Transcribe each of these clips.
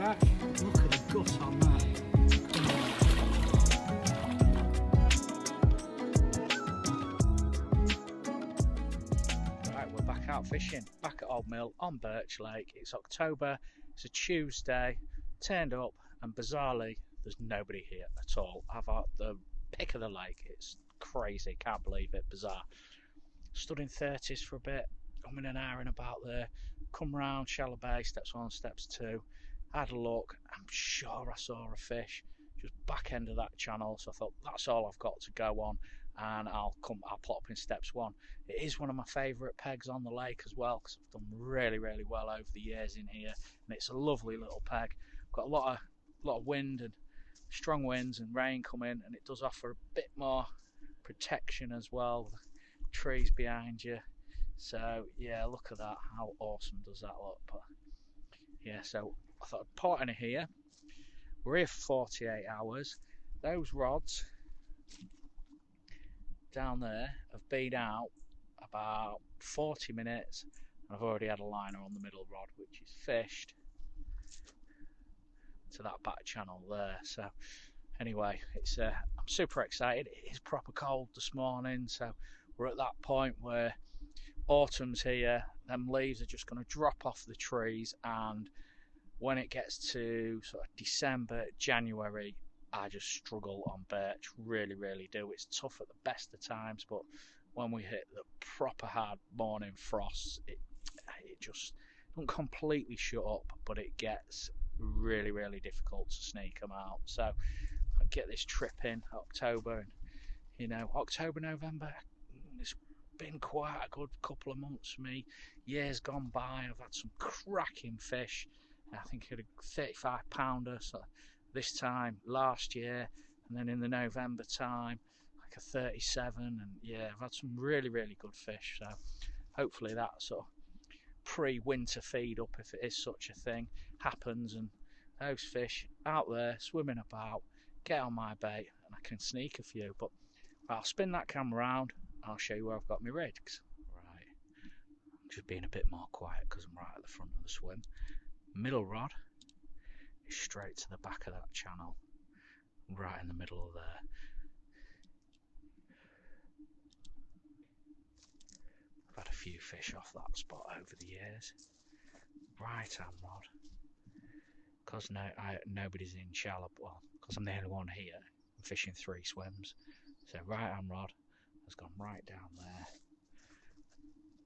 back. Look at the gut on that. Right, we're back out fishing, back at Old Mill on Birch Lake. It's October, it's a Tuesday, turned up, and bizarrely, there's nobody here at all. I've had the pick of the lake. It's crazy, can't believe it, bizarre. Stood in 30s for a bit, I'm in an hour and about there, come round Shallow Bay, steps 1, steps 2, had a look, I'm sure I saw a fish, just back end of that channel, so I thought that's all I've got to go on, and I'll plop in steps 1. It is one of my favourite pegs on the lake as well, because I've done really well over the years in here, and it's a lovely little peg. Got a lot of wind and strong winds and rain coming, and it does offer a bit more protection as well. The trees behind you, so yeah, look at that, how awesome does that look. But yeah, so I thought I'd port in here. We're here for 48 hours. Those rods down there have been out about 40 minutes, and I've already had a liner on the middle rod which is fished to that back channel there. So anyway, it's I'm super excited. It is proper cold this morning, so we're at that point where autumn's here, them leaves are just going to drop off the trees, and when it gets to sort of December, January, I just struggle on birch, really do. It's tough at the best of times, but when we hit the proper hard morning frosts, it just doesn't completely shut up, but it gets really difficult to sneak them out. So I get this trip in October, and you know, October, November, it's been quite a good couple of months for me. Years gone by, I've had some cracking fish. I think I had a 35 pounder so this time last year, and then in the November time like a 37, and yeah, I've had some really good fish. So hopefully that sort of pre-winter feed up, if it is such a thing, happens, and those fish out there swimming about get on my bait and I can sneak a few. But I'll spin that camera around, I'll show you where I've got my rigs. Right, I'm just being a bit more quiet because I'm right at the front of the swim. Middle rod is straight to the back of that channel, right in the middle of there. I've had a few fish off that spot over the years. Right hand rod, because nobody's in shallow, well, because I'm the only one here, I'm fishing 3 swims, so right hand rod has gone right down there,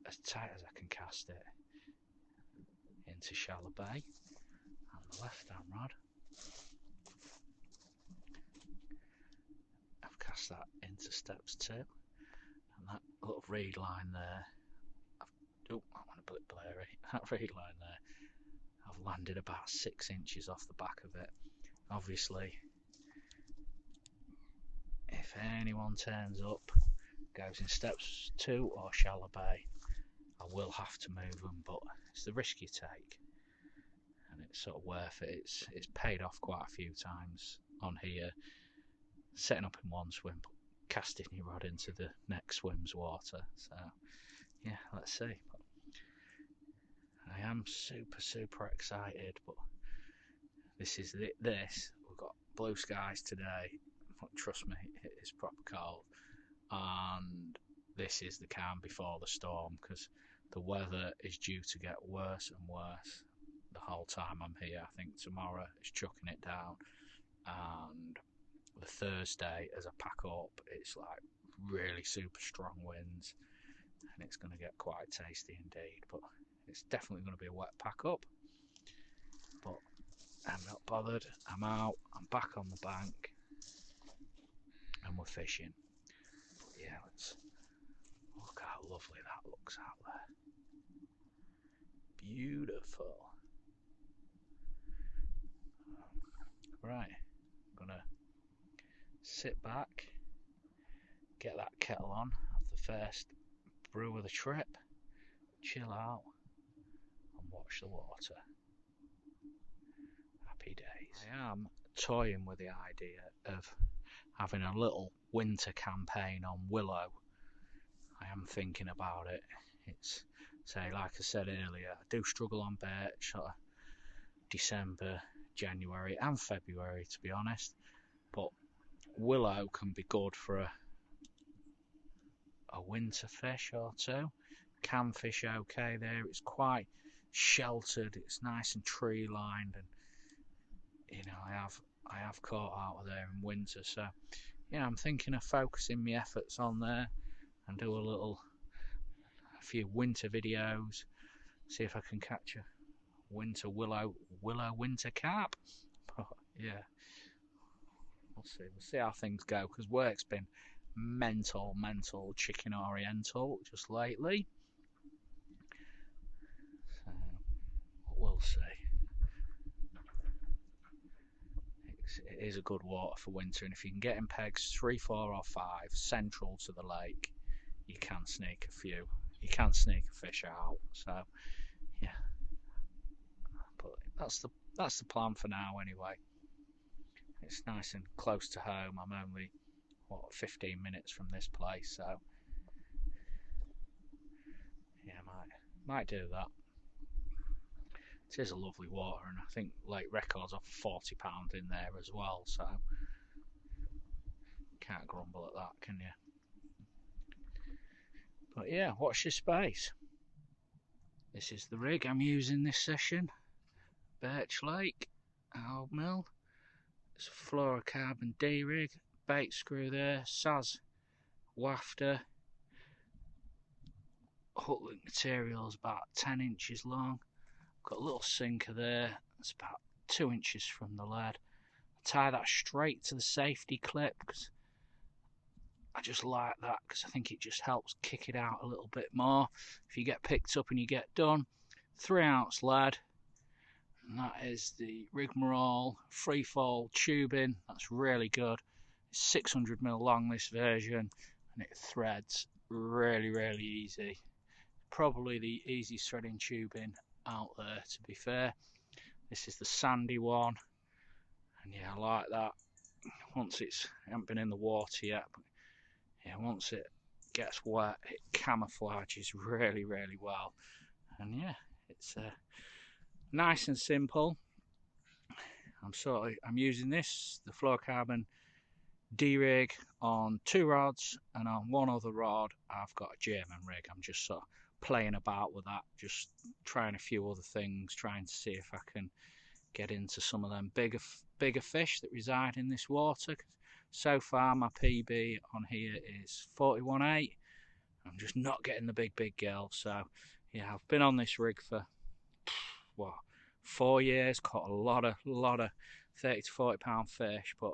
as tight as I can cast it, into Shallow Bay. And the left hand rod, I've cast that into steps 2, and that little reed line there, I want a bit blurry, that reed line there, I've landed about 6 inches off the back of it. Obviously, if anyone turns up, goes in steps 2 or Shallow Bay, I will have to move them, but it's the risk you take, and it's sort of worth it. It's paid off quite a few times on here, setting up in one swim, but casting your rod into the next swim's water. So yeah, let's see. But I am super excited, but this is this. We've got blue skies today, but trust me, it is proper cold, and this is the calm before the storm, because the weather is due to get worse and worse the whole time I'm here. I think tomorrow is chucking it down, and the Thursday as I pack up, it's like really super strong winds, and it's going to get quite tasty indeed. But it's definitely going to be a wet pack up, but I'm not bothered. I'm out, I'm back on the bank, and we're fishing. But yeah, let's look how lovely that looks out there. Beautiful. Right, I'm gonna sit back, get that kettle on, have the first brew of the trip, chill out and watch the water. Happy days. I am toying with the idea of having a little winter campaign on Willow. I am thinking about it. It's, say, like I said earlier, I do struggle on birch sort of December, January and February, to be honest. But willow can be good for a winter fish or two. Can fish okay there. It's quite sheltered. It's nice and tree lined, and you know I have caught out of there in winter. So yeah, I'm thinking of focusing my efforts on there and do a few winter videos. See if I can catch a winter willow winter carp. But yeah, we'll see how things go, because work's been mental chicken oriental just lately. So we'll see. It is a good water for winter, and if you can get in pegs 3, 4 or 5 central to the lake, you can sneak a few. You can sneak a fish out. So yeah, but that's the plan for now anyway. It's nice and close to home. I'm only 15 minutes from this place, so yeah, might do that. It is a lovely water, and I think Lake Records offer £40 in there as well, so can't grumble at that, can you? But yeah, watch this space. This is the rig I'm using this session. Birch Lake, Old Mill. It's a fluorocarbon D rig, bait screw there, SAS wafter. Hook link material is about 10 inches long. Got a little sinker there, it's about 2 inches from the lead. I tie that straight to the safety clip because I just like that, because I think it just helps kick it out a little bit more if you get picked up and you get done. 3 ounce lead, and that is the rigmarole freefall tubing. That's really good. It's 600mm long, this version, and it threads really easy. Probably the easiest threading tubing out there, to be fair. This is the sandy one, and yeah, I like that. Once I haven't been in the water yet, but yeah, once it gets wet, it camouflages really well. And yeah, it's nice and simple. I'm using this, the fluorocarbon D-rig, on 2 rods, and on 1 other rod I've got a German rig. I'm just sort of playing about with that, just trying a few other things, trying to see if I can get into some of them bigger fish that reside in this water. So far my PB on here is 41.8. I'm just not getting the big girls. So yeah, I've been on this rig for 4 years, caught a lot of 30 to 40 pound fish, but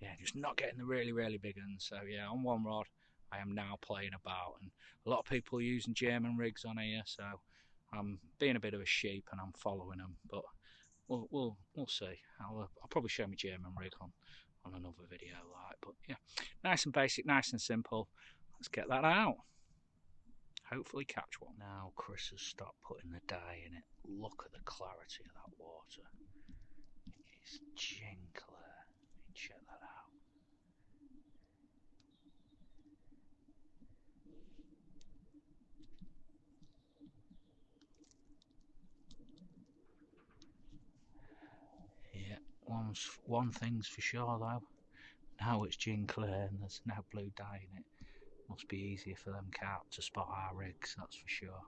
yeah, just not getting the really big ones. So yeah, on 1 rod I am now playing about, and a lot of people are using German rigs on here, so I'm being a bit of a sheep and I'm following them. But we'll see. I'll probably show my German rig on another video, like. But yeah, nice and basic, nice and simple. Let's get that out. Hopefully catch one. Now Chris has stopped putting the dye in it. Look at the clarity of that water. It's gin clear. Check that out. Yeah, one thing's for sure though. Now it's gin clear and there's no blue dye in it. Must be easier for them carp to spot our rigs, that's for sure.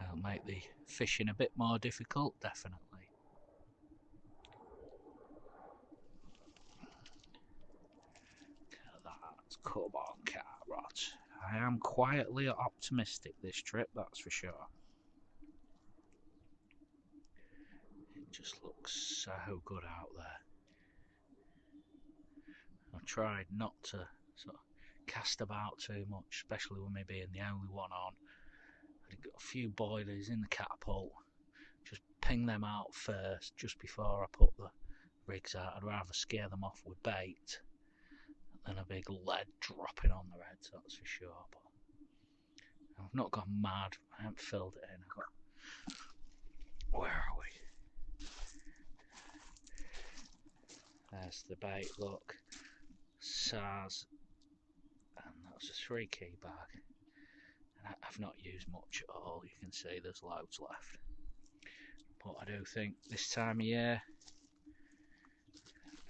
It'll make the fishing a bit more difficult, definitely. Look at that, it's carbon carp rot. I am quietly optimistic this trip, that's for sure. It just looks so good out there. I've tried not to sort of cast about too much, especially with me being the only one on. I've got a few boilies in the catapult. Just ping them out first, just before I put the rigs out. I'd rather scare them off with bait than a big lead dropping on their heads, that's for sure. But I've not gone mad. I haven't filled it in. Where are we? There's the bait, look. SAS, and that was a 3 key bag. And I've not used much at all. You can see there's loads left. But I do think this time of year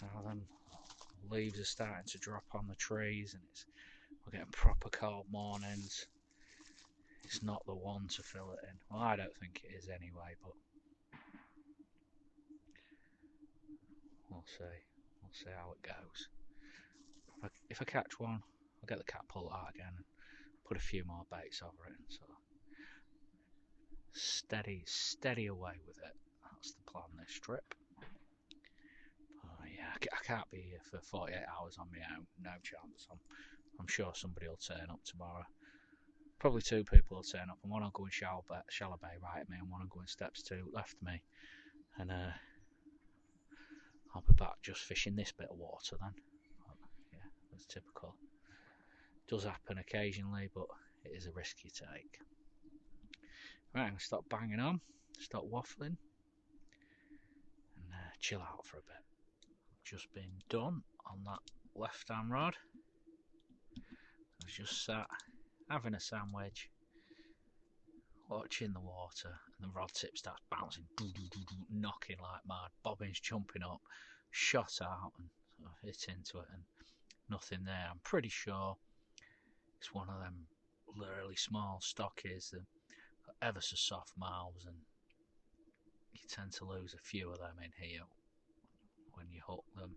Now them leaves are starting to drop on the trees, and we're getting proper cold mornings. It's not the one to fill it in. Well, I don't think it is anyway, but we'll see. We'll see how it goes. If I catch one, I'll get the cat pulled out again and put a few more baits over it. So steady away with it. That's the plan this trip. Yeah, I can't be here for 48 hours on my own. No chance. I'm sure somebody will turn up tomorrow. Probably two people will turn up, and one will go in shallow bay right at me, and one will go in steps 2 left of me. And I'll be back just fishing this bit of water then. Yeah, that's typical. Does happen occasionally, but it is a risk you take. Right, I'm going to stop banging on, stop waffling, and chill out for a bit. Just been done on that left hand rod. I was just sat having a sandwich, watching the water, and the rod tip starts bouncing, knocking like mad. Bobbins jumping up, shot out and sort of hit into it, and nothing there. I'm pretty sure it's one of them really small stockies that got ever so soft mouths, and you tend to lose a few of them in here when you hook them.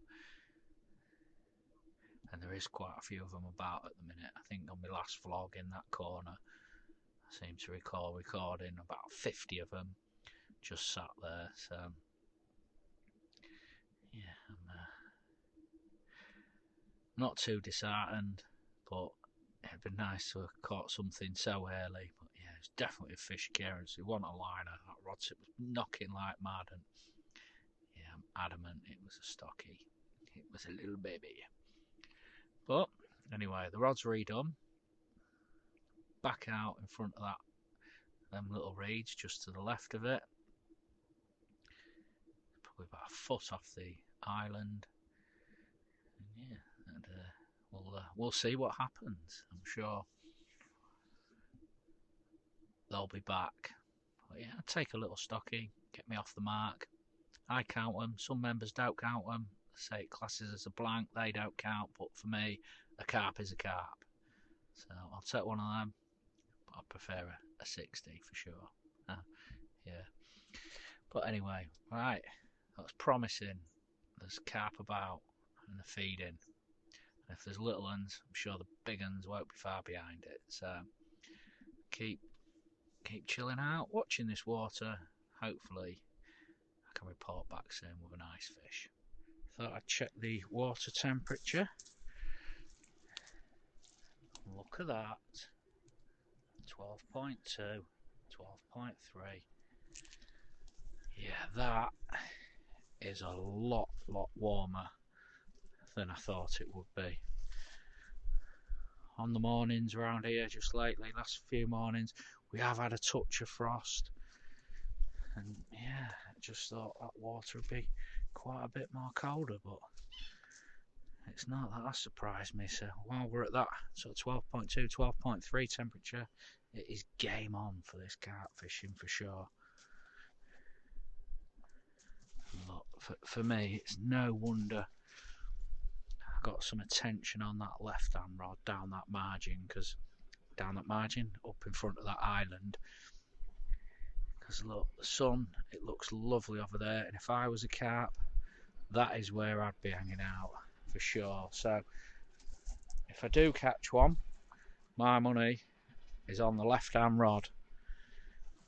And there is quite a few of them about at the minute. I think on my last vlog in that corner, I seem to recall recording about 50 of them just sat there. So yeah, I'm not too disheartened, but it'd be nice to have caught something so early. But yeah, it's definitely a fish occurrence. It wasn't a liner. That rod tip was knocking like mad, and yeah, I'm adamant it was a stocky. It was a little baby. But anyway, the rod's redone. Back out in front of them little reeds just to the left of it. Probably about a foot off the island. And yeah, and we'll see what happens. I'm sure they'll be back. But yeah, take a little stocky, get me off the mark. I count them. Some members don't count them. Say it classes as a blank, they don't count, but for me a carp is a carp, so I'll take one of them, but I prefer a 60 for sure. Yeah, but anyway, right, that's promising. There's carp about and they're feeding, and if there's little ones, I'm sure the big ones won't be far behind it. So keep chilling out, watching this water. Hopefully I can report back soon with a nice fish. Thought I'd check the water temperature. Look at that. 12.2, 12.3. Yeah, that is a lot warmer than I thought it would be. On the mornings around here just lately, last few mornings, we have had a touch of frost. And yeah, I just thought that water would be quite a bit more colder, but it's not. That surprised me. So while we're at that sort of 12.2, 12.3 temperature, it is game on for this carp fishing for sure. Look, for me, it's no wonder I got some attention on that left hand rod down that margin, up in front of that island. Because look, the sun, it looks lovely over there, and if I was a carp, that is where I'd be hanging out for sure. So if I do catch one, my money is on the left hand rod.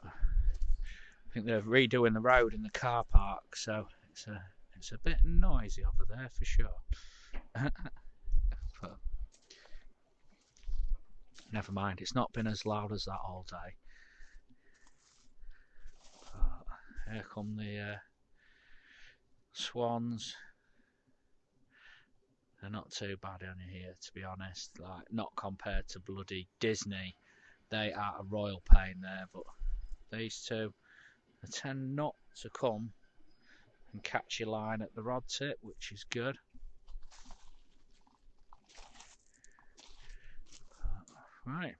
I think they're redoing the road in the car park, so it's a bit noisy over there for sure. But never mind, it's not been as loud as that all day. But here come the swans. They're not too bad on here, to be honest. Like, not compared to bloody Disney. They are a royal pain there, but these two, they tend not to come and catch your line at the rod tip, which is good. Right,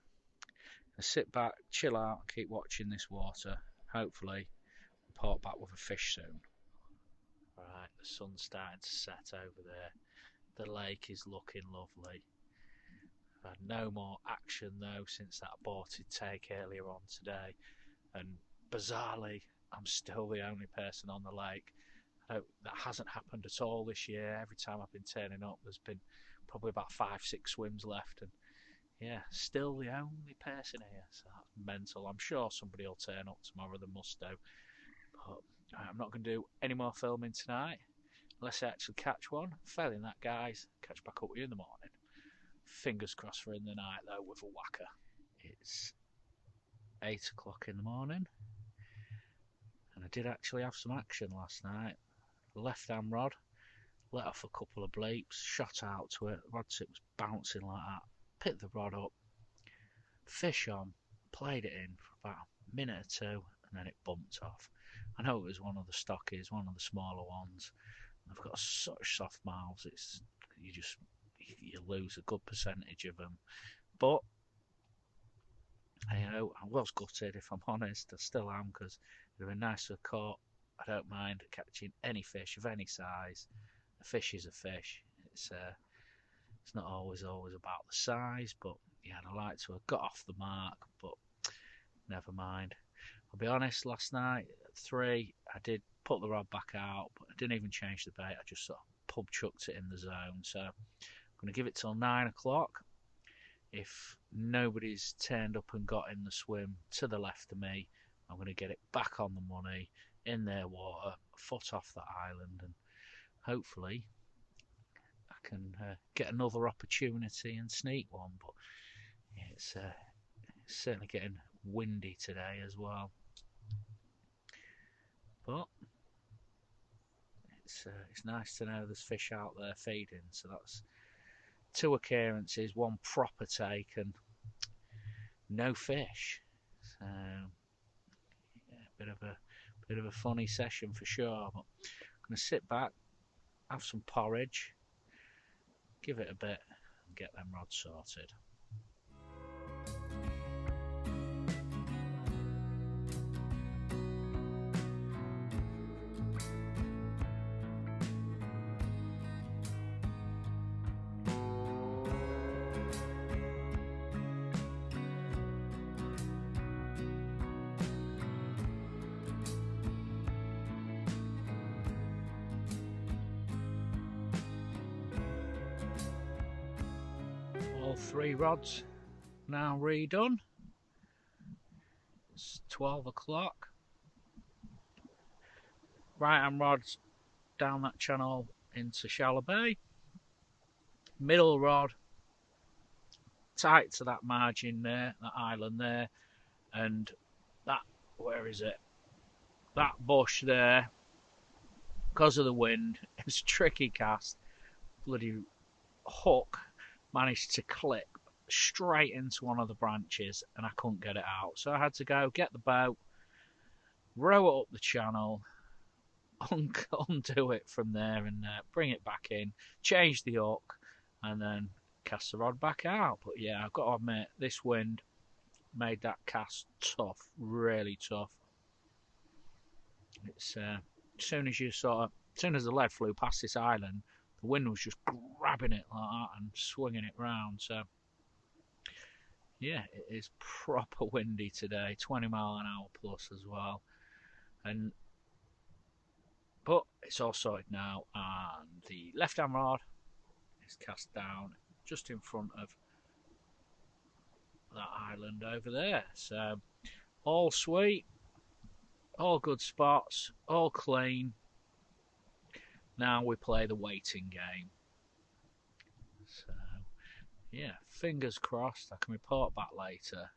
I sit back, chill out, and keep watching this water. Hopefully, report back with a fish soon. Right, the sun's starting to set over there. The lake is looking lovely. I've had no more action though since that aborted take earlier on today, and bizarrely I'm still the only person on the lake. That hasn't happened at all this year. Every time I've been turning up there's been probably about 5-6 swims left, and yeah, still the only person here, so that's mental. I'm sure somebody will turn up tomorrow, they must do, but I'm not going to do any more filming tonight unless I actually catch one. Failing that, guys, catch back up with you in the morning. Fingers crossed for in the night though with a whacker. It's 8 o'clock in the morning, and I did actually have some action last night. Left hand rod, let off a couple of bleeps, shot out to it, the rod tip was bouncing like that, picked the rod up, fish on, played it in for about a minute or two, and then it bumped off. I know it was one of the stockies, one of the smaller ones. They've got such soft mouths, you lose a good percentage of them. But I was gutted, if I'm honest. I still am, because it would have been nice to have caught. I don't mind catching any fish of any size. A fish is a fish. It's not always about the size, but yeah, I'd like to have got off the mark, but never mind. I'll be honest, last night at 3 I did put the rod back out, but I didn't even change the bait. I just sort of pub chucked it in the zone. So I'm going to give it till 9 o'clock. If nobody's turned up and got in the swim to the left of me, I'm going to get it back on the money, in their water, a foot off the island, and hopefully I can get another opportunity and sneak one. But yeah, it's certainly getting windy today as well. But it's nice to know there's fish out there feeding. So that's 2 occurrences, 1 proper take, and no fish. So yeah, bit of a funny session for sure. But I'm going to sit back, have some porridge, give it a bit, and get them rods sorted. All 3 rods now redone. It's 12 o'clock. Right hand rod's down that channel into Shallow Bay. Middle rod tight to that margin there, that island there, and that, where is it? That bush there, because of the wind, it's a tricky cast. Bloody hook managed to clip straight into one of the branches and I couldn't get it out, so I had to go get the boat, row it up the channel, undo it from there, and bring it back in, change the hook, and then cast the rod back out. But yeah, I've got to admit, this wind made that cast tough, really tough. It's as soon as the lead flew past this island, the wind was just grabbing it like that and swinging it round. So yeah, it is proper windy today, 20 mile an hour plus as well. But it's all sorted now, and the left hand rod is cast down just in front of that island over there. So all sweet, all good spots, all clean. Now we play the waiting game. So yeah, fingers crossed I can report back later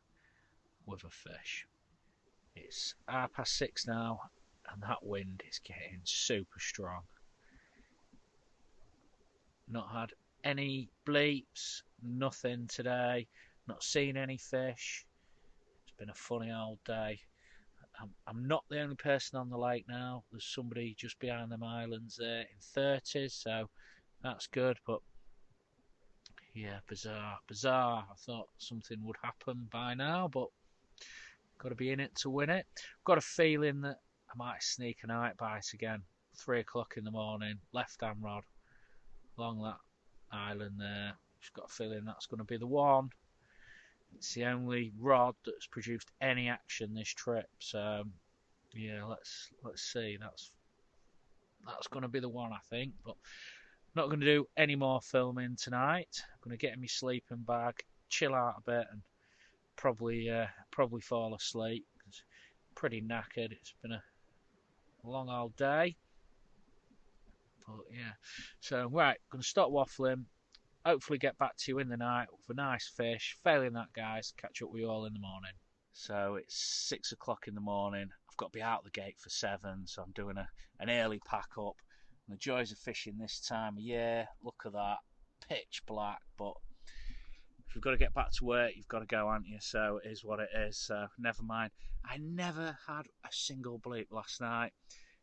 with a fish. It's 6:30 now, and that wind is getting super strong. Not had any bleeps, nothing today, not seen any fish. It's been a funny old day. I'm not the only person on the lake now. There's somebody just behind them islands there in 30s, so that's good. But yeah, bizarre. I thought something would happen by now, but got to be in it to win it. Got a feeling that I might sneak a night bite again. 3 o'clock in the morning, left hand rod along that island there. Just got a feeling that's going to be the one. It's the only rod that's produced any action this trip, so yeah, let's see. That's going to be the one, I think. But not going to do any more filming tonight. I'm going to get in my sleeping bag, chill out a bit, and probably fall asleep. It's pretty knackered. It's been a long old day. But yeah, so right, going to stop waffling. Hopefully get back to you in the night with a nice fish. Failing that, guys, catch up with you all in the morning. So it's 6 o'clock in the morning. I've got to be out the gate for 7, so I'm doing an early pack up. And the joys of fishing this time of year, look at that, pitch black, but if you've got to get back to work, you've got to go, haven't you? So it is what it is, so never mind. I never had a single bleep last night.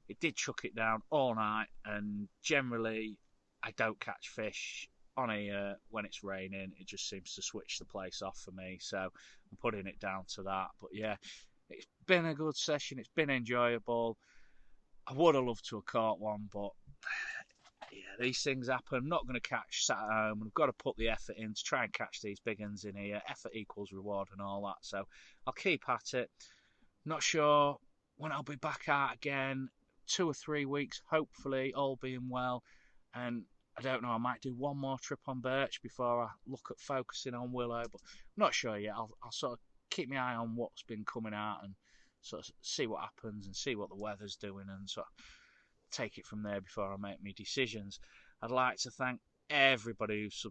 It did chuck it down all night, and generally I don't catch fish on here when it's raining. It just seems to switch the place off for me, so I'm putting it down to that. But yeah, it's been a good session. It's been enjoyable. I would have loved to have caught one, but yeah, these things happen. I'm not going to catch sat at home. I've got to put the effort in to try and catch these big ones in here. Effort equals reward and all that, so I'll keep at it. Not sure when I'll be back out again. 2 or 3 weeks, hopefully, all being well. And I don't know, I might do one more trip on Birch before I look at focusing on Willow, but I'm not sure yet. I'll sort of keep my eye on what's been coming out and sort of see what happens and see what the weather's doing and sort of take it from there before I make my decisions. I'd like to thank everybody who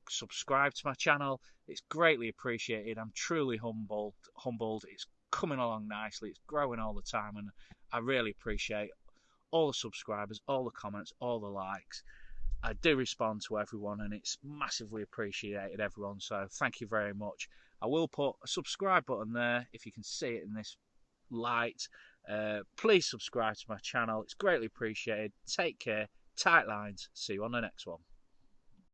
subscribed to my channel. It's greatly appreciated. I'm truly humbled. It's coming along nicely. It's growing all the time, and I really appreciate all the subscribers, all the comments, all the likes. I do respond to everyone, and it's massively appreciated, everyone, so thank you very much. I will put a subscribe button there if you can see it in this light. Please subscribe to my channel. It's greatly appreciated. Take care. Tight lines. See you on the next one.